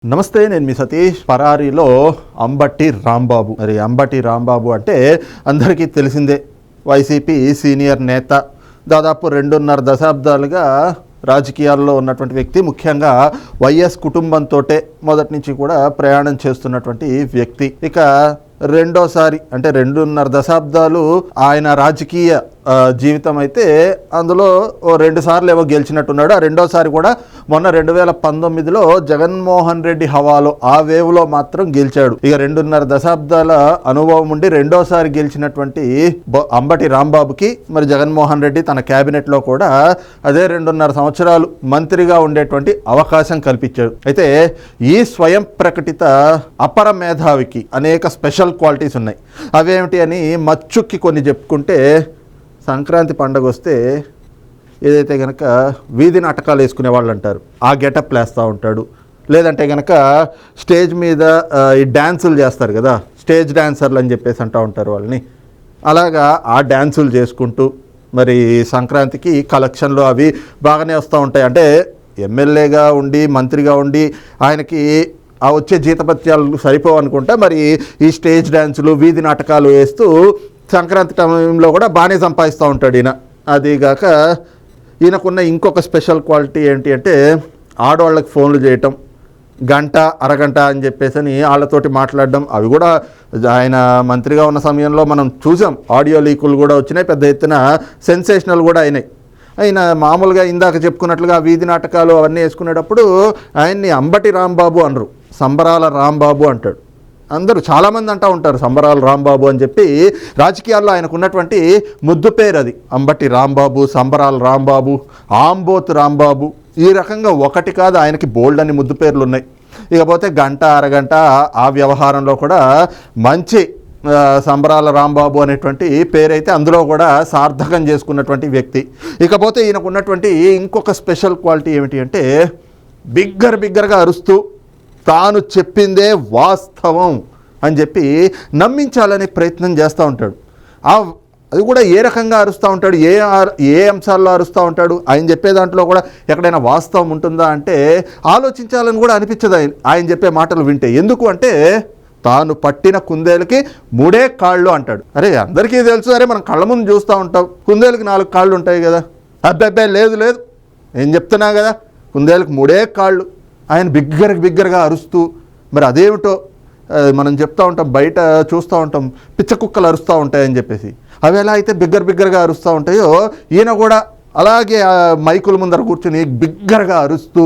నమస్తే, నేను మీ సతీష్. పరారీలో అంబటి రాంబాబు. మరి అంబటి రాంబాబు అంటే అందరికీ తెలిసిందే, వైసీపీ సీనియర్ నేత. దాదాపు 2.5 దశాబ్దాలుగా రాజకీయాల్లో ఉన్నటువంటి వ్యక్తి. ముఖ్యంగా వైఎస్ కుటుంబంతో మొదటి నుంచి కూడా ప్రయాణం చేస్తున్నటువంటి వ్యక్తి. ఇక రెండోసారి అంటే 2.5 దశాబ్దాలు ఆయన రాజకీయ జీవితం అయితే అందులో 2 సార్లు ఏమో గెలిచినట్టున్నాడు. ఆ రెండోసారి కూడా మొన్న 2019లో జగన్మోహన్ రెడ్డి హవాలో ఆ వేవ్లో మాత్రం గెలిచాడు. ఇక 2.5 దశాబ్దాల అనుభవం ఉండి రెండోసారి గెలిచినటువంటి అంబటి రాంబాబుకి మరి జగన్మోహన్ రెడ్డి తన క్యాబినెట్లో కూడా అదే 2.5 సంవత్సరాలు మంత్రిగా ఉండేటువంటి అవకాశం కల్పించాడు. అయితే ఈ స్వయం ప్రకటిత అపర మేధావికి అనేక స్పెషల్ క్వాలిటీస్ ఉన్నాయి. అవేమిటి అని మచ్చుక్కి కొన్ని చెప్పుకుంటే, సంక్రాంతి పండుగ వస్తే ఏదైతే కనుక వీధి నాటకాలు వేసుకునే వాళ్ళు అంటారు, ఆ గెటప్ వేస్తూ ఉంటాడు. లేదంటే కనుక స్టేజ్ మీద ఈ డ్యాన్సులు చేస్తారు కదా, స్టేజ్ డ్యాన్సర్లు అని చెప్పేసి అంటూ ఉంటారు వాళ్ళని. అలాగా ఆ డ్యాన్సులు చేసుకుంటూ మరి సంక్రాంతికి కలెక్షన్లు అవి బాగానే వస్తూ ఉంటాయి. అంటే ఎమ్మెల్యేగా ఉండి మంత్రిగా ఉండి ఆయనకి ఆ వచ్చే జీతపత్యాలు సరిపోవనుకుంటా మరి ఈ స్టేజ్ డ్యాన్సులు వీధి నాటకాలు వేస్తూ సంక్రాంతి టైంలో కూడా బాగానే సంపాదిస్తూ ఉంటాడు ఈయన. అదిగాక ఈయనకున్న ఇంకొక స్పెషల్ క్వాలిటీ ఏంటి అంటే, ఆడవాళ్ళకి ఫోన్లు చేయటం, గంట అరగంట అని చెప్పేసి వాళ్ళతోటి మాట్లాడడం. అవి కూడా ఆయన మంత్రిగా ఉన్న సమయంలో మనం చూసాం, ఆడియో లీకులు కూడా వచ్చినాయి, పెద్ద ఎత్తున సెన్సేషనల్ కూడా అయినాయి. ఆయన మామూలుగా ఇందాక చెప్పుకున్నట్లుగా వీధి నాటకాలు అవన్నీ వేసుకునేటప్పుడు ఆయన్ని అంబటి రాంబాబు అనరు, సంబరాల రాంబాబు అంటాడు. అందరూ చాలామంది అంటూ ఉంటారు సంబరాల రాంబాబు అని చెప్పి. రాజకీయాల్లో ఆయనకు ఉన్నటువంటి ముద్దు పేరు అది, అంబటి రాంబాబు, సంబరాల రాంబాబు, ఆంబోతు రాంబాబు. ఈ రకంగా ఒకటి కాదు, ఆయనకి బోల్డ్ అని ముద్దు పేర్లు ఉన్నాయి. ఇకపోతే గంట అరగంట ఆ వ్యవహారంలో కూడా మంచి సంబరాల రాంబాబు అనేటువంటి పేరైతే అందులో కూడా సార్థకం చేసుకున్నటువంటి వ్యక్తి. ఇకపోతే ఈయనకు ఉన్నటువంటి ఇంకొక స్పెషల్ క్వాలిటీ ఏమిటి అంటే, బిగ్గరగా అరుస్తూ తాను చెప్పిందే వాస్తవం అని చెప్పి నమ్మించాలనే ప్రయత్నం చేస్తూ ఉంటాడు. అది కూడా ఏ రకంగా అరుస్తూ ఉంటాడు, ఏ అంశాల్లో అరుస్తూ ఉంటాడు, ఆయన చెప్పే దాంట్లో కూడా ఎక్కడైనా వాస్తవం ఉంటుందా అంటే ఆలోచించాలని కూడా అనిపించదు ఆయన చెప్పే మాటలు వింటే. ఎందుకు అంటే, తాను పట్టిన కుందేలుకి 3 కాళ్ళు అంటాడు. అరే అందరికీ తెలుసు, అరే మనం కళ్ళ ముందు చూస్తూ ఉంటాం, కుందేలుకి 4 కాళ్ళు ఉంటాయి కదా. అబ్బాయి లేదు నేను చెప్తున్నా కదా, కుందేలుకి 3 కాళ్ళు. ఆయన బిగ్గరగా అరుస్తూ, మరి అదేమిటో మనం చెప్తూ ఉంటాం, బయట చూస్తూ ఉంటాం, పిచ్చ కుక్కలు అరుస్తూ ఉంటాయని చెప్పేసి. అవి ఎలా అయితే బిగ్గరగా అరుస్తూ ఉంటాయో, ఈయన కూడా అలాగే మైకుల ముందర కూర్చుని బిగ్గరగా అరుస్తూ,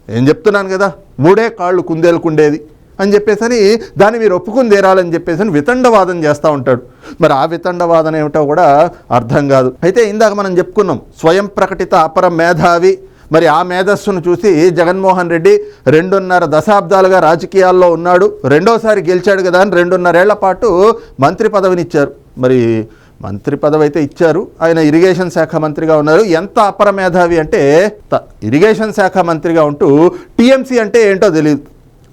నేను చెప్తున్నాను కదా 3 కాళ్ళు కుందేలుకుండేది అని చెప్పేసి దాన్ని మీరు ఒప్పుకుని తీరాలని చెప్పేసి వితండవాదం చేస్తూ ఉంటాడు. మరి ఆ వితండవాదన ఏమిటో కూడా అర్థం కాదు. అయితే ఇందాక మనం చెప్పుకున్నాం, స్వయం ప్రకటిత అపర మేధావి. మరి ఆ మేధస్సును చూసి జగన్మోహన్ రెడ్డి 2.5 దశాబ్దాలుగా రాజకీయాల్లో ఉన్నాడు, రెండోసారి గెలిచాడు కదా అని 2.5 ఏళ్ల పాటు మంత్రి పదవినిచ్చారు. మరి మంత్రి పదవి అయితే ఇచ్చారు, ఆయన ఇరిగేషన్ శాఖ మంత్రిగా ఉన్నారు. ఎంత అపర మేధావి అంటే, ఇరిగేషన్ శాఖ మంత్రిగా ఉంటూ టీఎంసీ అంటే ఏంటో తెలియదు,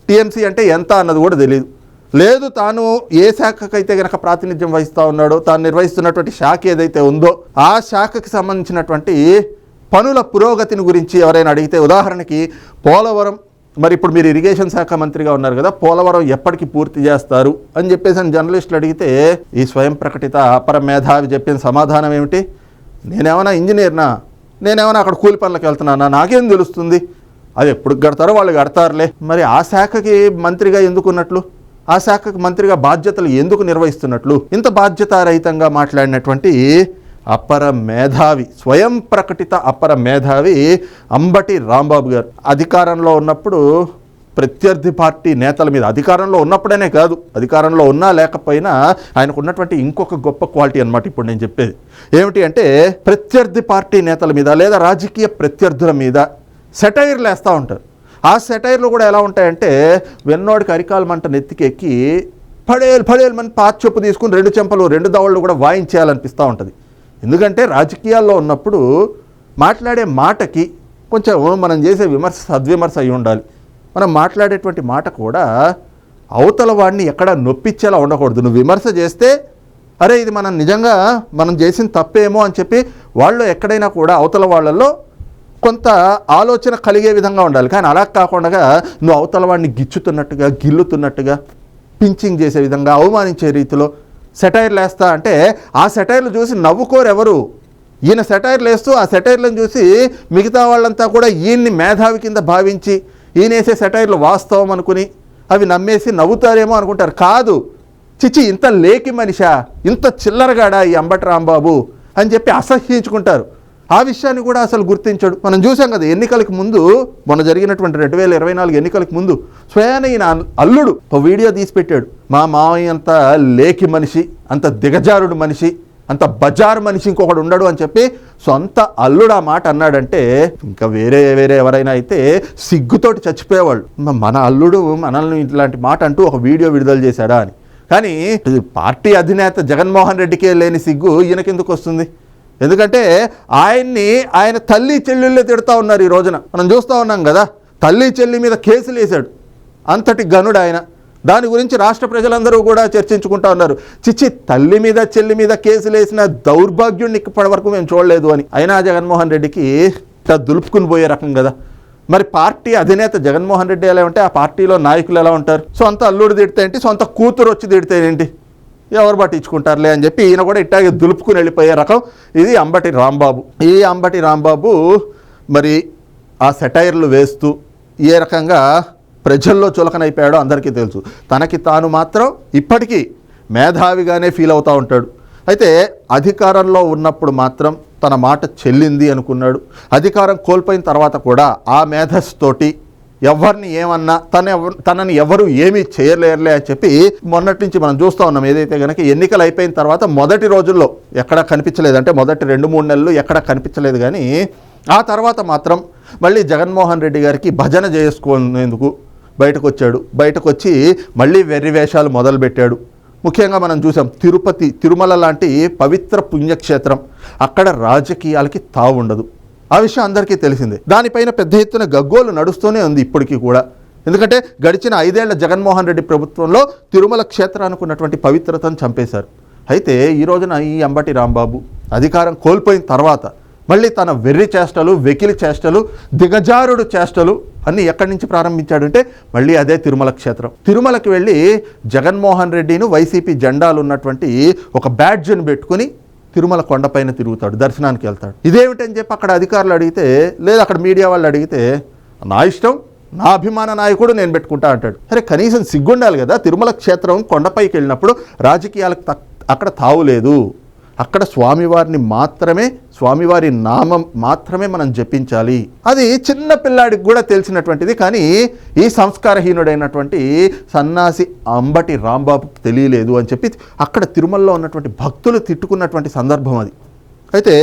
టీఎంసీ అంటే ఎంత అన్నది కూడా తెలియదు. లేదు, తాను ఏ శాఖకైతే కనుక ప్రాతినిధ్యం వహిస్తూ ఉన్నాడో, తాను నిర్వహిస్తున్నటువంటి శాఖ ఏదైతే ఉందో ఆ శాఖకి సంబంధించినటువంటి పనుల పురోగతిని గురించి ఎవరైనా అడిగితే, ఉదాహరణకి పోలవరం, మరి ఇప్పుడు మీరు ఇరిగేషన్ శాఖ మంత్రిగా ఉన్నారు కదా, పోలవరం ఎప్పటికి పూర్తి చేస్తారు అని చెప్పేసి జర్నలిస్టులు అడిగితే ఈ స్వయం ప్రకటిత అపర మేధావి చెప్పిన సమాధానం ఏమిటి, నేనేమైనా ఇంజనీర్నా, నేనేమైనా అక్కడ కూలి పనులకు వెళ్తున్నానా, నాకేం తెలుస్తుంది, అది ఎప్పుడు కడతారో వాళ్ళు కడతారులే. మరి ఆ శాఖకి మంత్రిగా ఎందుకున్నట్లు, ఆ శాఖకి మంత్రిగా బాధ్యతలు ఎందుకు నిర్వహిస్తున్నట్లు? ఇంత బాధ్యతారహితంగా మాట్లాడినటువంటి అపర మేధావి, స్వయం ప్రకటిత అపర మేధావి అంబటి రాంబాబు గారు. అధికారంలో ఉన్నప్పుడు ప్రత్యర్థి పార్టీ నేతల మీద, అధికారంలో ఉన్నప్పుడనే కాదు, అధికారంలో ఉన్నా లేకపోయినా ఆయనకు ఉన్నటువంటి ఇంకొక గొప్ప క్వాలిటీ అన్నమాట ఇప్పుడు నేను చెప్పేది. ఏమిటి అంటే, ప్రత్యర్థి పార్టీ నేతల మీద లేదా రాజకీయ ప్రత్యర్థుల మీద సెటైర్లు వేస్తూ ఉంటారు. ఆ సెటైర్లు కూడా ఎలా ఉంటాయంటే, వెన్నోడికి అరికాల మంట నెత్తికెక్కి పడేలు మన పాత చెప్పు తీసుకుని 2 చెంపలు 2 దవళ్ళు కూడా వాయించేయాలనిపిస్తూ ఉంటుంది. ఎందుకంటే రాజకీయాల్లో ఉన్నప్పుడు మాట్లాడే మాటకి కొంచెం మనం చేసే విమర్శ సద్విమర్శ అయి ఉండాలి. మనం మాట్లాడేటువంటి మాట కూడా అవతల వాడిని ఎక్కడ నొప్పించేలా ఉండకూడదు. నువ్వు విమర్శ చేస్తే, అరే ఇది మనం నిజంగా మనం చేసిన తప్పేమో అని చెప్పి వాళ్ళు ఎక్కడైనా కూడా అవతల వాళ్ళల్లో కొంత ఆలోచన కలిగే విధంగా ఉండాలి. కానీ అలా కాకుండా నువ్వు అవతల వాడిని గిచ్చుతున్నట్టుగా, గిల్లుతున్నట్టుగా, పించింగ్ చేసే విధంగా, అవమానించే రీతిలో సెటైర్లు వేస్తా అంటే ఆ సెటైర్లు చూసి నవ్వుకోరు ఎవరు. ఈయన సెటైర్లు వేస్తూ ఆ సెటైర్లను చూసి మిగతా వాళ్ళంతా కూడా ఈయన్ని మేధావి కింద భావించి ఈయన వేసే సెటైర్లు వాస్తవం అనుకుని అవి నమ్మేసి నవ్వుతారేమో అనుకుంటారు. కాదు, చిచి ఇంత లేకి మనిషా, ఇంత చిల్లరగాడా ఈ అంబటి రాంబాబు అని చెప్పి అసహ్యించుకుంటారు. ఆ విషయాన్ని కూడా అసలు గుర్తించాడు. మనం చూసాం కదా ఎన్నికలకు ముందు, మొన్న జరిగినటువంటి 2024 ఎన్నికలకు ముందు స్వయాన ఈయన అల్లుడు ఒక వీడియో తీసి పెట్టాడు. మా మావయ్య అంత లేకి మనిషి, అంత దిగజారుడు మనిషి, అంత బజారు మనిషి ఇంకొకడు ఉండడు అని చెప్పి సొంత అల్లుడు ఆ మాట అన్నాడంటే ఇంకా వేరే ఎవరైనా అయితే సిగ్గుతోటి చచ్చిపోయేవాళ్ళు. మన అల్లుడు మనల్ని ఇట్లాంటి మాట అంటూ ఒక వీడియో విడుదల చేశాడా అని. కానీ పార్టీ అధినేత జగన్మోహన్ రెడ్డికే లేని సిగ్గు ఈయనకెందుకు వస్తుంది? ఎందుకంటే ఆయన తల్లి చెల్లెళ్ళే తిడతా ఉన్నారు. ఈ రోజున మనం చూస్తూ ఉన్నాం కదా, తల్లి చెల్లి మీద కేసులు వేశాడు. అంతటి గనుడు ఆయన. దాని గురించి రాష్ట్ర ప్రజలందరూ కూడా చర్చించుకుంటా ఉన్నారు. చిచ్చి తల్లి మీద చెల్లి మీద కేసులు వేసిన దౌర్భాగ్యుడిని ఇప్పటి వరకు మేము చూడలేదు అని. అయినా జగన్మోహన్ రెడ్డికి దులుపుకుని పోయే రకం కదా. మరి పార్టీ అధినేత జగన్మోహన్ రెడ్డి ఎలా ఉంటే ఆ పార్టీలో నాయకులు ఎలా ఉంటారు? సొంత అల్లుడు తిడితే ఏంటి, సొంత కూతురు వచ్చి తిడితే ఏంటి, ఎవరు పట్టించుకుంటారులే అని చెప్పి ఈయన కూడా ఇట్టాగే దులుపుకుని వెళ్ళిపోయే రకం. ఇది అంబటి రాంబాబు. ఈ అంబటి రాంబాబు మరి ఆ సెటైర్లు వేస్తూ ఏ రకంగా ప్రజల్లో చులకనైపోయాడో అందరికీ తెలుసు. తనకి తాను మాత్రం ఇప్పటికీ మేధావిగానే ఫీల్ అవుతూ ఉంటాడు. అయితే అధికారంలో ఉన్నప్పుడు మాత్రం తన మాట చెల్లింది అనుకున్నాడు. అధికారం కోల్పోయిన తర్వాత కూడా ఆ మేధస్సుతోటి ఎవరిని ఏమన్నా తనని ఎవరు ఏమీ చేయలేరులే అని చెప్పి మొన్నటి నుంచి మనం చూస్తూ ఉన్నాం. ఏదైతే కనుక ఎన్నికలు అయిపోయిన తర్వాత మొదటి రోజుల్లో ఎక్కడా కనిపించలేదు, అంటే మొదటి 2-3 నెలలు ఎక్కడా కనిపించలేదు. కానీ ఆ తర్వాత మాత్రం మళ్ళీ జగన్మోహన్ రెడ్డి గారికి భజన చేసుకునేందుకు బయటకు వచ్చాడు. బయటకు వచ్చి మళ్ళీ వెర్రి వేషాలు మొదలుపెట్టాడు. ముఖ్యంగా మనం చూసాం తిరుమల లాంటి పవిత్ర పుణ్యక్షేత్రం, అక్కడ రాజకీయాలకి తావుండదు. ఆ విషయం అందరికీ తెలిసిందే. దానిపైన పెద్ద ఎత్తున గగ్గోలు నడుస్తూనే ఉంది ఇప్పటికీ కూడా. ఎందుకంటే గడిచిన 5 ఏళ్ల జగన్మోహన్ రెడ్డి ప్రభుత్వంలో తిరుమల క్షేత్రానికి ఉన్నటువంటి పవిత్రతను చంపేశారు. అయితే ఈ రోజున ఈ అంబటి రాంబాబు అధికారం కోల్పోయిన తర్వాత మళ్ళీ తన వెర్రి చేష్టలు, వెకిలి చేష్టలు, దిగజారుడు చేష్టలు అన్నీ ఎక్కడి నుంచి ప్రారంభించాడంటే మళ్ళీ అదే తిరుమల క్షేత్రం. తిరుమలకి వెళ్ళి జగన్మోహన్ రెడ్డిను వైసీపీ జెండాలు ఉన్నటువంటి ఒక బ్యాడ్జ్ని పెట్టుకుని తిరుమల కొండపైన తిరుగుతాడు, దర్శనానికి వెళ్తాడు. ఇదేమిటని చెప్పి అక్కడ అధికారులు అడిగితే, లేదా అక్కడ మీడియా వాళ్ళు అడిగితే, నా ఇష్టం, నా అభిమాన నాయకుడు నేను పెట్టుకుంటా అంటాడు. అరే కనీసం సిగ్గుండాలి కదా. తిరుమల క్షేత్రం కొండపైకి వెళ్ళినప్పుడు రాజకీయాలకు అక్కడ తావు లేదు. అక్కడ స్వామివారిని మాత్రమే, స్వామివారి నామం మాత్రమే మనం జపించాలి. అది చిన్న పిల్లాడికి కూడా తెలిసినటువంటిది. కానీ ఈ సంస్కారహీనుడైనటువంటి సన్నాసి అంబటి రాంబాబుకి తెలియలేదు అని చెప్పి అక్కడ తిరుమలలో ఉన్నటువంటి భక్తులు తిట్టుకున్నటువంటి సందర్భం అది. అయితే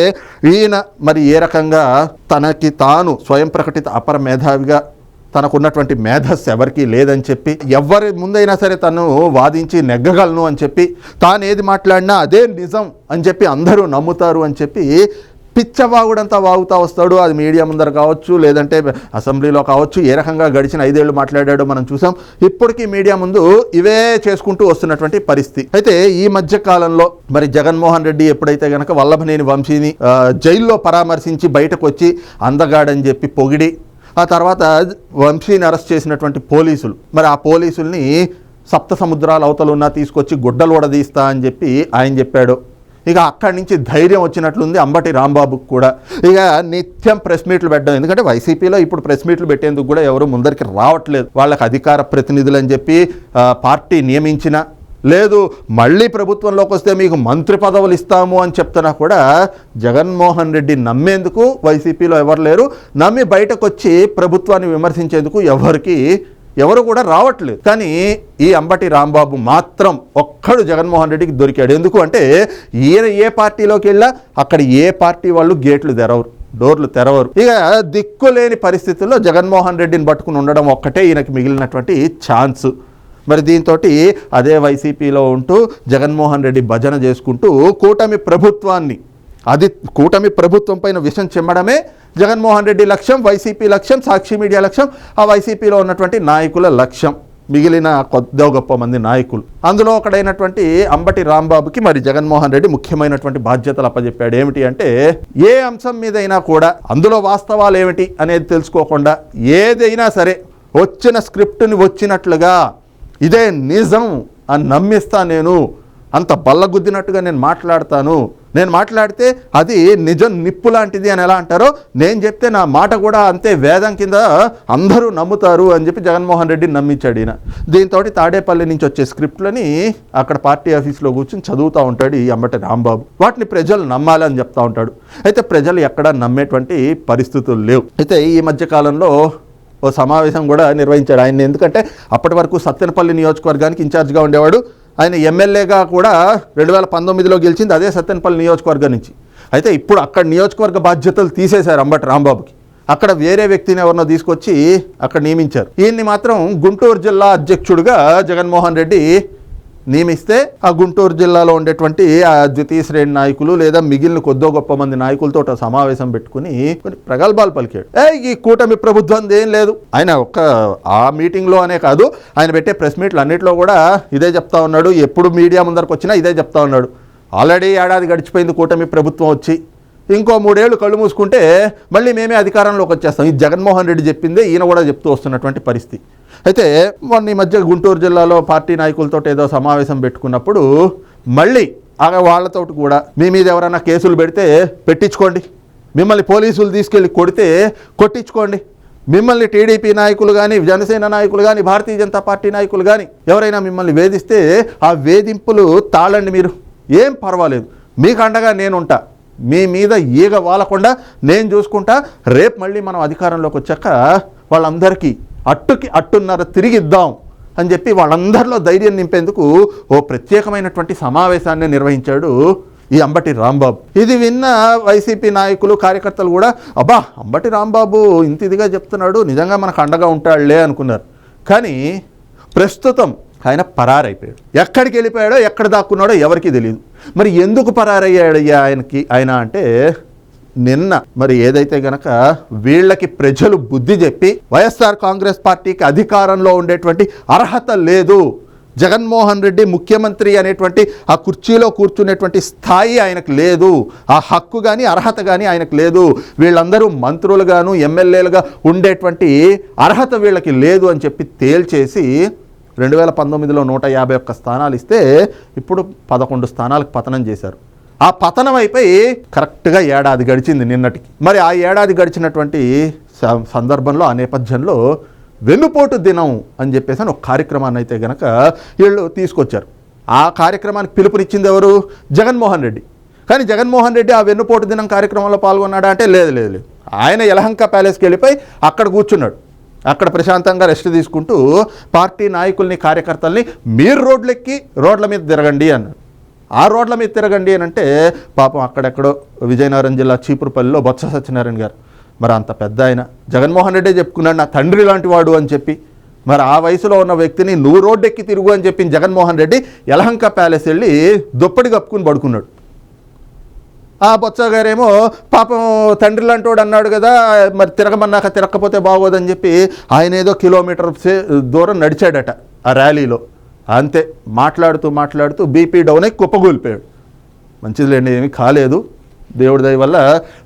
ఈయన మరి ఏ రకంగా తనకి తాను స్వయం ప్రకటిత అపర మేధావిగా, తనకున్నటువంటి మేధస్సు ఎవరికీ లేదని చెప్పి, ఎవరి ముందైనా సరే తను వాదించి నెగ్గగలను అని చెప్పి, తాను ఏది మాట్లాడినా అదే నిజం అని చెప్పి అందరూ నమ్ముతారు అని చెప్పి పిచ్చవాగుడంతా వాగుతూ వస్తాడు. అది మీడియా ముందర కావచ్చు, లేదంటే అసెంబ్లీలో కావచ్చు. ఏ రకంగా గడిచిన 5 ఏళ్ళు మాట్లాడాడో మనం చూసాం. ఇప్పటికీ మీడియా ముందు ఇవే చేసుకుంటూ వస్తున్నటువంటి పరిస్థితి. అయితే ఈ మధ్య కాలంలో మరి జగన్మోహన్ రెడ్డి ఎప్పుడైతే కనుక వల్లభనేని వంశీని జైల్లో పరామర్శించి బయటకు వచ్చి అందగాడని చెప్పి పొగిడి, ఆ తర్వాత వంశీని అరెస్ట్ చేసినటువంటి పోలీసులు, మరి ఆ పోలీసుల్ని సప్త సముద్రాల అవతలున్నా తీసుకొచ్చి గుడ్డలు వడదీస్తా అని చెప్పి ఆయన చెప్పాడు. ఇక అక్కడి నుంచి ధైర్యం వచ్చినట్లుంది అంబటి రాంబాబుకు కూడా. ఇక నిత్యం ప్రెస్ మీట్లు పెట్టడం, ఎందుకంటే వైసీపీలో ఇప్పుడు ప్రెస్ మీట్లు పెట్టేందుకు కూడా ఎవరు ముందరికి రావట్లేదు. వాళ్ళకి అధికార ప్రతినిధులు అని చెప్పి పార్టీ నియమించిన, లేదు మళ్ళీ ప్రభుత్వంలోకి వస్తే మీకు మంత్రి పదవులు ఇస్తాము అని చెప్తున్నా కూడా జగన్మోహన్ రెడ్డి నమ్మేందుకు వైసీపీలో ఎవరు లేరు. నమ్మి బయటకు వచ్చి ప్రభుత్వాన్ని విమర్శించేందుకు ఎవరు కూడా రావట్లేదు. కానీ ఈ అంబటి రాంబాబు మాత్రం ఒక్కడు జగన్మోహన్ రెడ్డికి దొరికాడు. ఎందుకు అంటే ఈయన ఏ పార్టీలోకి వెళ్ళా అక్కడ ఏ పార్టీ వాళ్ళు గేట్లు తెరవరు, డోర్లు తెరవరు. ఇక దిక్కులేని పరిస్థితుల్లో జగన్మోహన్ రెడ్డిని పట్టుకుని ఉండడం ఒక్కటే ఈయనకి మిగిలినటువంటి ఛాన్స్. మరి దీంతో అదే వైసీపీలో ఉంటూ జగన్మోహన్ రెడ్డి భజన చేసుకుంటూ కూటమి ప్రభుత్వం పైన విషం చిమ్మడమే జగన్మోహన్ రెడ్డి లక్ష్యం, వైసీపీ లక్ష్యం, సాక్షి మీడియా లక్ష్యం, ఆ వైసీపీలో ఉన్నటువంటి నాయకుల లక్ష్యం. మిగిలిన కొద్దో గొప్ప మంది నాయకులు. అందులో ఒకడైనటువంటి అంబటి రాంబాబుకి మరి జగన్మోహన్ రెడ్డి ముఖ్యమైనటువంటి బాధ్యతలు అప్పచెప్పాడు. ఏమిటి అంటే, ఏ అంశం మీదైనా కూడా అందులో వాస్తవాలు ఏమిటి అనేది తెలుసుకోకుండా ఏదైనా సరే వచ్చిన స్క్రిప్ట్ని వచ్చినట్లుగా ఇదే నిజం అని నమ్మిస్తా, నేను అంత బల్లగుద్దినట్టుగా నేను మాట్లాడతాను, నేను మాట్లాడితే అది నిజం నిప్పు లాంటిది అని ఎలా అంటారో, నేను చెప్తే నా మాట కూడా అంతే వేదం కింద అందరూ నమ్ముతారు అని చెప్పి జగన్మోహన్ రెడ్డిని నమ్మించాడు ఈయన. దీంతో తాడేపల్లి నుంచి వచ్చే స్క్రిప్ట్లని అక్కడ పార్టీ ఆఫీస్లో కూర్చొని చదువుతూ ఉంటాడు ఈ అంబటి రాంబాబు. వాటిని ప్రజలు నమ్మాలని చెప్తా ఉంటాడు. అయితే ప్రజలు ఎక్కడా నమ్మేటువంటి పరిస్థితులు లేవు. అయితే ఈ మధ్యకాలంలో ఓ సమావేశం కూడా నిర్వహించాడు ఆయన. ఎందుకంటే అప్పటి వరకు సత్తెనపల్లి నియోజకవర్గానికి ఇన్ఛార్జ్గా ఉండేవాడు. ఆయన ఎమ్మెల్యేగా కూడా 2019లో గెలిచింది అదే సత్తెనపల్లి నియోజకవర్గం నుంచి. అయితే ఇప్పుడు అక్కడ నియోజకవర్గ బాధ్యతలు తీసేశారు అంబటి రాంబాబుకి. అక్కడ వేరే వ్యక్తిని ఎవరినో తీసుకొచ్చి అక్కడ నియమించారు. ఈయన్ని మాత్రం గుంటూరు జిల్లా అధ్యక్షుడిగా జగన్మోహన్ రెడ్డి నియమిస్తే ఆ గుంటూరు జిల్లాలో ఉండేటువంటి ఆ ద్వితీయ శ్రేణి నాయకులు లేదా మిగిలిన కొద్దో గొప్ప మంది నాయకులతో సమావేశం పెట్టుకుని కొన్ని ప్రగల్భాలు పలికాడు. ఈ కూటమి ప్రభుత్వం ఏం లేదు. ఆయన ఒక్క ఆ మీటింగ్లో అనే కాదు, ఆయన పెట్టే ప్రెస్ మీట్లు అన్నింటిలో కూడా ఇదే చెప్తా ఉన్నాడు. ఎప్పుడు మీడియా ముందరకు వచ్చినా ఇదే చెప్తా ఉన్నాడు. ఆల్రెడీ ఏడాది గడిచిపోయింది కూటమి ప్రభుత్వం వచ్చి, ఇంకో 3 ఏళ్ళు కళ్ళు మూసుకుంటే మళ్ళీ మేమే అధికారంలోకి వచ్చేస్తాం. ఇది జగన్మోహన్ రెడ్డి చెప్పిందే ఈయన కూడా చెప్తూ వస్తున్నటువంటి పరిస్థితి. అయితే మొన్న ఈ మధ్య గుంటూరు జిల్లాలో పార్టీ నాయకులతో ఏదో సమావేశం పెట్టుకున్నప్పుడు మళ్ళీ వాళ్ళతో కూడా మీ మీద ఎవరైనా కేసులు పెడితే పెట్టించుకోండి, మిమ్మల్ని పోలీసులు తీసుకెళ్ళి కొడితే కొట్టించుకోండి, మిమ్మల్ని టీడీపీ నాయకులు కానీ జనసేన నాయకులు కానీ భారతీయ జనతా పార్టీ నాయకులు కానీ ఎవరైనా మిమ్మల్ని వేధిస్తే ఆ వేధింపులు తాళండి, మీరు ఏం పర్వాలేదు, మీకు అండగా నేనుంటా, మీ మీద ఈగ వాలకుండా నేను చూసుకుంటా, రేపు మళ్ళీ మనం అధికారంలోకి వచ్చాక వాళ్ళందరికీ అట్టుకి అట్టున్నర తిరిగిద్దాం అని చెప్పి వాళ్ళందరిలో ధైర్యం నింపేందుకు ఓ ప్రత్యేకమైనటువంటి సమావేశాన్ని నిర్వహించాడు ఈ అంబటి రాంబాబు. ఇది విన్న వైసీపీ నాయకులు కార్యకర్తలు కూడా అబ్బా అంబటి రాంబాబు ఇంత ఇదిగా చెప్తున్నాడు, నిజంగా మనకు అండగా ఉంటాడులే అనుకున్నారు. కానీ ప్రస్తుతం ఆయన పరారైపోయాడు. ఎక్కడికి వెళ్ళిపోయాడో ఎక్కడ దాక్కున్నాడో ఎవరికీ తెలియదు. మరి ఎందుకు పరారయ్యాడు ఆయన అంటే, నిన్న మరి ఏదైతే గనక వీళ్ళకి ప్రజలు బుద్ధి చెప్పి వైఎస్ఆర్ కాంగ్రెస్ పార్టీకి అధికారంలో ఉండేటువంటి అర్హత లేదు, జగన్మోహన్ రెడ్డి ముఖ్యమంత్రి అనేటువంటి ఆ కుర్చీలో కూర్చునేటువంటి స్థాయి ఆయనకు లేదు, ఆ హక్కు కానీ అర్హత కానీ ఆయనకు లేదు, వీళ్ళందరూ మంత్రులుగాను ఎమ్మెల్యేలుగా ఉండేటువంటి అర్హత వీళ్ళకి లేదు అని చెప్పి తేల్చేసి 2019లో 151 స్థానాలు ఇస్తే ఇప్పుడు 11 స్థానాలకు పతనం చేశారు. ఆ పతనం అయిపోయి కరెక్ట్గా ఏడాది గడిచింది నిన్నటికి. మరి ఆ ఏడాది గడిచినటువంటి సందర్భంలో ఆ నేపథ్యంలో వెన్నుపోటు దినం అని చెప్పేసి ఒక కార్యక్రమాన్ని అయితే గనక వీళ్ళు తీసుకొచ్చారు. ఆ కార్యక్రమానికి పిలుపునిచ్చింది ఎవరు? జగన్మోహన్ రెడ్డి. కానీ జగన్మోహన్ రెడ్డి ఆ వెన్నుపోటు దినం కార్యక్రమంలో పాల్గొన్నాడా అంటే లేదు. ఆయన యలహంక ప్యాలెస్కి వెళ్ళిపోయి అక్కడ కూర్చున్నాడు. అక్కడ ప్రశాంతంగా రెస్ట్ తీసుకుంటూ పార్టీ నాయకుల్ని కార్యకర్తల్ని మీరు రోడ్ల మీద తిరగండి అన్నాడు. ఆ రోడ్ల మీద తిరగండి అని అంటే పాపం అక్కడెక్కడో విజయనగరం జిల్లా చీపురుపల్లిలో బొత్స సత్యనారాయణ గారు, మరి అంత పెద్ద ఆయన జగన్మోహన్ రెడ్డే చెప్పుకున్నాడు నా తండ్రి లాంటి వాడు అని చెప్పి, మరి ఆ వయసులో ఉన్న వ్యక్తిని నువ్వు రోడ్డెక్కి తిరుగు అని చెప్పి జగన్మోహన్ రెడ్డి యలహంక ప్యాలెస్ వెళ్ళి దుప్పటి కప్పుకుని పడుకున్నాడు. ఆ బొత్స గారేమో పాపం తండ్రి లాంటి వాడు అన్నాడు కదా, మరి తిరగమన్నాక తిరగకపోతే బాగోదని చెప్పి ఆయన ఏదో కిలోమీటర్ దూరం నడిచాడట ఆ ర్యాలీలో. అంతే మాట్లాడుతూ బీపీ డౌన్ అయి కుప్పగూలిపోయాడు. మంచిదిలేండి, ఏమీ కాలేదు, దేవుడి దయ వల్ల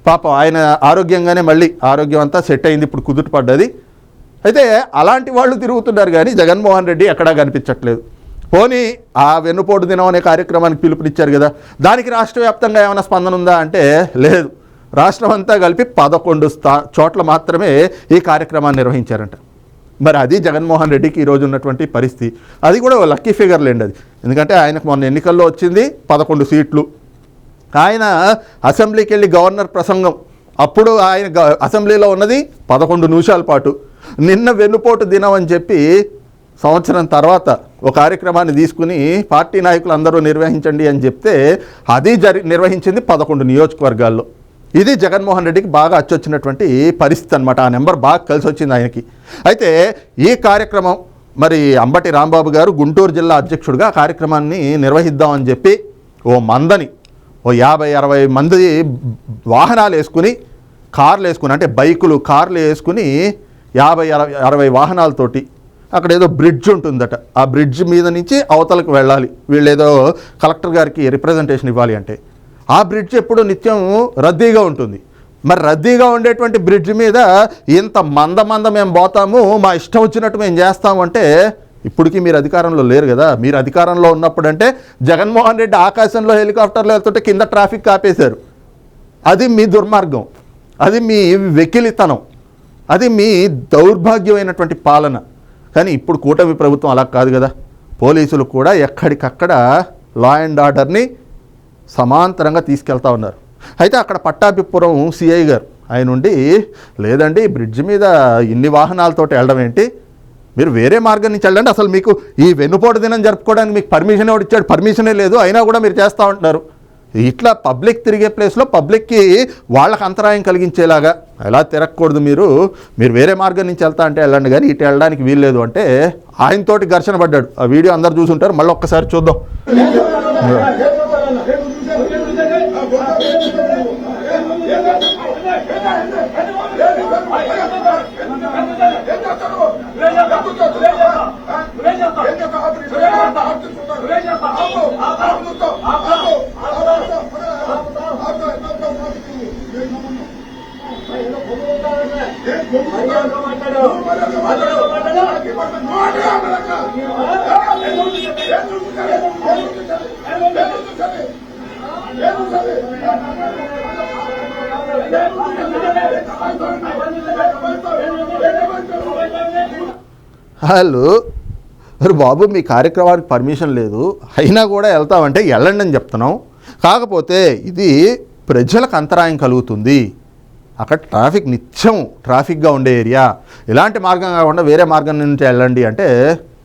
పాపం ఆయన ఆరోగ్యంగానే మళ్ళీ ఆరోగ్యం అంతా సెట్ అయింది, ఇప్పుడు కుదుట పడ్డది. అయితే అలాంటి వాళ్ళు తిరుగుతున్నారు కానీ జగన్మోహన్ రెడ్డి ఎక్కడా కనిపించట్లేదు. పోనీ ఆ వెన్నుపోటు దినం అనే కార్యక్రమానికి పిలుపునిచ్చారు కదా, దానికి రాష్ట్ర వ్యాప్తంగా ఏమైనా స్పందన ఉందా అంటే లేదు. రాష్ట్రం అంతా కలిపి 11 చోట్ల మాత్రమే ఈ కార్యక్రమాన్ని నిర్వహించారంట. మరి అది జగన్మోహన్ రెడ్డికి ఈరోజు ఉన్నటువంటి పరిస్థితి. అది కూడా లక్కీ ఫిగర్ లేండి అది. ఎందుకంటే ఆయనకు మొన్న ఎన్నికల్లో వచ్చింది 11 సీట్లు. ఆయన అసెంబ్లీకి వెళ్ళి గవర్నర్ ప్రసంగం, అప్పుడు ఆయన అసెంబ్లీలో ఉన్నది 11 నిమిషాల పాటు. నిన్న వెన్నుపోటు దినం అని చెప్పి సంవత్సరం తర్వాత ఒక కార్యక్రమాన్ని తీసుకుని పార్టీ నాయకులు అందరూ నిర్వహించండి అని చెప్తే అది నిర్వహించింది 11 నియోజకవర్గాల్లో. ఇది జగన్మోహన్ రెడ్డికి బాగా అచ్చొచ్చినటువంటి పరిస్థితి అనమాట. ఆ నెంబర్ బాగా కలిసి వచ్చింది ఆయనకి. అయితే ఈ కార్యక్రమం మరి అంబటి రాంబాబు గారు గుంటూరు జిల్లా అధ్యక్షుడిగా కార్యక్రమాన్ని నిర్వహిద్దామని చెప్పి ఓ 50-60 మంది వాహనాలు వేసుకుని, కార్లు వేసుకుని, అంటే బైకులు కార్లు వేసుకుని 50-60 వాహనాలతోటి అక్కడ ఏదో బ్రిడ్జ్ ఉంటుందట, ఆ బ్రిడ్జ్ మీద నుంచి అవతలకు వెళ్ళాలి, వీళ్ళు ఏదో కలెక్టర్ గారికి రిప్రజెంటేషన్ ఇవ్వాలి అంటే. ఆ బ్రిడ్జ్ ఎప్పుడు నిత్యం రద్దీగా ఉంటుంది. మరి రద్దీగా ఉండేటువంటి బ్రిడ్జ్ మీద ఇంత మంద మేము పోతాము, మా ఇష్టం వచ్చినట్టు మేము చేస్తాము అంటే ఇప్పటికీ మీరు అధికారంలో లేరు కదా. మీరు అధికారంలో ఉన్నప్పుడంటే జగన్మోహన్ రెడ్డి ఆకాశంలో హెలికాప్టర్లు వెళ్తుంటే కింద ట్రాఫిక్ ఆపేశారు. అది మీ దుర్మార్గం, అది మీ వెకిలితనం, అది మీ దౌర్భాగ్యమైనటువంటి పాలన. కానీ ఇప్పుడు కూటమి ప్రభుత్వం అలా కాదు కదా. పోలీసులు కూడా ఎక్కడికక్కడ లా అండ్ ఆర్డర్ని సమాంతరంగా తీసుకెళ్తా ఉన్నారు. అయితే అక్కడ పట్టాభిపురం సిఐ గారు ఆయన ఉండి, లేదండి బ్రిడ్జ్ మీద ఇన్ని వాహనాలతోటి వెళ్ళడం ఏంటి, మీరు వేరే మార్గం నుంచి వెళ్ళండి, అసలు మీకు ఈ వెన్నుపోటు దినం జరుపుకోవడానికి మీకు పర్మిషన్ ఎవరు ఇచ్చాడు, పర్మిషనే లేదు, అయినా కూడా మీరు చేస్తూ ఉంటున్నారు. ఇట్లా పబ్లిక్ తిరిగే ప్లేస్లో పబ్లిక్కి వాళ్ళకి అంతరాయం కలిగించేలాగా ఎలా తిరగకూడదు, మీరు వేరే మార్గం నుంచి వెళ్తా అంటే వెళ్ళండి కానీ ఇటు వెళ్ళడానికి వీల్లేదు అంటే ఆయనతోటి ఘర్షణ పడ్డాడు. ఆ వీడియో అందరు చూసుంటారు, మళ్ళీ ఒక్కసారి చూద్దాం. హలో మరి బాబు, మీ కార్యక్రమానికి పర్మిషన్ లేదు, అయినా కూడా వెళ్తామంటే వెళ్ళండి అని చెప్తున్నాం. కాకపోతే ఇది ప్రజలకు అంతరాయం కలుగుతుంది, అక్కడ ట్రాఫిక్ నిత్యం ట్రాఫిక్గా ఉండే ఏరియా, ఇలాంటి మార్గం కాకుండా వేరే మార్గం నుంచి వెళ్ళండి అంటే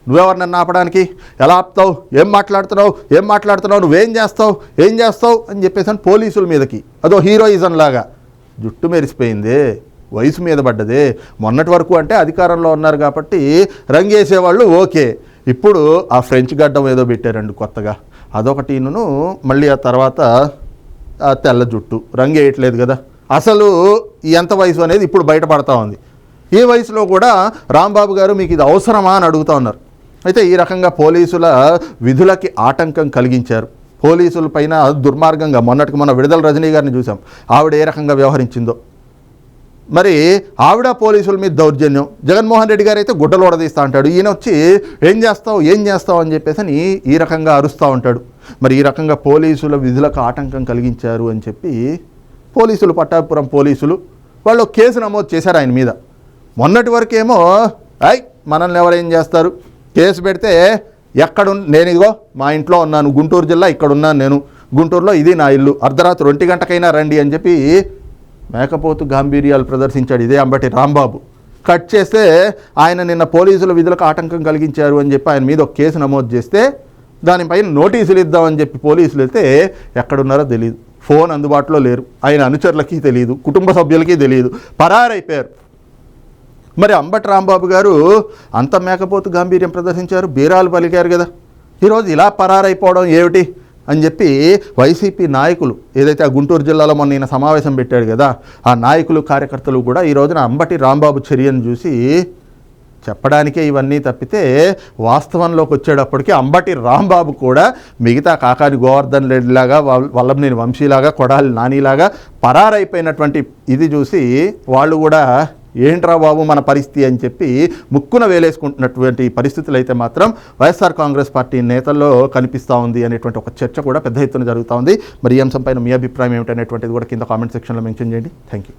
నువ్వెవరినన్నా ఆపడానికి, ఎలా ఆపుతావు, ఏం మాట్లాడుతున్నావు, నువ్వేం చేస్తావు అని చెప్పేసి పోలీసుల మీదకి అదో హీరోయిజం లాగా. జుట్టు మెరిసిపోయింది, వయసు మీద పడ్డదే. మొన్నటి వరకు అంటే అధికారంలో ఉన్నారు కాబట్టి రంగేసేవాళ్ళు ఓకే, ఇప్పుడు ఆ ఫ్రెంచ్ గడ్డం ఏదో పెట్టారండి కొత్తగా, అదొకటిను, మళ్ళీ ఆ తర్వాత ఆ తెల్ల జుట్టు రంగు వేయట్లేదు కదా. అసలు ఎంత వయసు అనేది ఇప్పుడు బయటపడతా ఉంది. ఈ వయసులో కూడా రాంబాబు గారు మీకు ఇది అవసరమా అని అడుగుతూ ఉన్నారు. అయితే ఈ రకంగా పోలీసుల విధులకి ఆటంకం కలిగించారు. పోలీసుల పైన దుర్మార్గంగా మొన్నటికి మొన్న విడుదల రజనీ గారిని చూసాం, ఆవిడ ఏ రకంగా వ్యవహరించిందో. మరి ఆవిడ పోలీసుల మీద దౌర్జన్యం, జగన్మోహన్ రెడ్డి గారు అయితే గుడ్డలు ఓడదీస్తూ ఉంటాడు, ఈయన వచ్చి ఏం చేస్తావు అని చెప్పేసి ఈ రకంగా అరుస్తూ ఉంటాడు. మరి ఈ రకంగా పోలీసుల విధులకు ఆటంకం కలిగించారు అని చెప్పి పోలీసులు, పట్టాభిపురం పోలీసులు వాళ్ళు కేసు నమోదు చేశారు ఆయన మీద. మొన్నటి వరకేమో మనల్ని ఎవరేం చేస్తారు, కేసు పెడితే నేను ఇదిగో మా ఇంట్లో ఉన్నాను, గుంటూరు జిల్లా ఇక్కడ ఉన్నాను నేను, గుంటూరులో ఇది నా ఇల్లు, అర్ధరాత్రి 1 గంటకైనా రండి అని చెప్పి మేకపోతు గాంభీర్యాలు ప్రదర్శించాడు ఇదే అంబటి రాంబాబు. కట్ చేస్తే ఆయన నిన్న పోలీసుల విధులకు ఆటంకం కలిగించారు అని చెప్పి ఆయన మీద ఒక కేసు నమోదు చేస్తే దానిపైన నోటీసులు ఇద్దామని చెప్పి పోలీసులు వెళ్తే ఎక్కడున్నారో తెలియదు, ఫోన్ అందుబాటులో లేరు, ఆయన అనుచరులకి తెలియదు, కుటుంబ సభ్యులకి తెలియదు, పరారైపోయారు. మరి అంబటి రాంబాబు గారు అంత మేకపోతు గాంభీర్యం ప్రదర్శించారు, బీరాలు పలికారు కదా, ఈరోజు ఇలా పరారైపోవడం ఏమిటి అని చెప్పి వైసీపీ నాయకులు, ఏదైతే ఆ గుంటూరు జిల్లాలో మొన్న ఈయన సమావేశం పెట్టాడు కదా, ఆ నాయకులు కార్యకర్తలు కూడా ఈ రోజున అంబటి రాంబాబు చర్యను చూసి చెప్పడానికే ఇవన్నీ తప్పితే వాస్తవంలోకి వచ్చేటప్పటికి అంబటి రాంబాబు కూడా మిగతా కాకాని గోవర్ధన్ రెడ్డిలాగా, వల్లభనేని వంశీలాగా, కొడాలి నానిలాగా పరారైపోయినటువంటి ఇది చూసి వాళ్ళు కూడా ఏంట్రా బాబు మన పరిస్థితి అని చెప్పి ముక్కున వేలేసుకుంటున్నటువంటి పరిస్థితులు అయితే మాత్రం వైఎస్ఆర్ కాంగ్రెస్ పార్టీ నేతల్లో కనిపిస్తూ ఉంది అనేటువంటి ఒక చర్చ కూడా పెద్ద ఎత్తున జరుగుతూ ఉంది. మరి ఈ అంశంపైన మీ అభిప్రాయం ఏమిటనేటువంటిది కూడా కింద కామెంట్ సెక్షన్లో మెన్షన్ చేయండి. Thank you.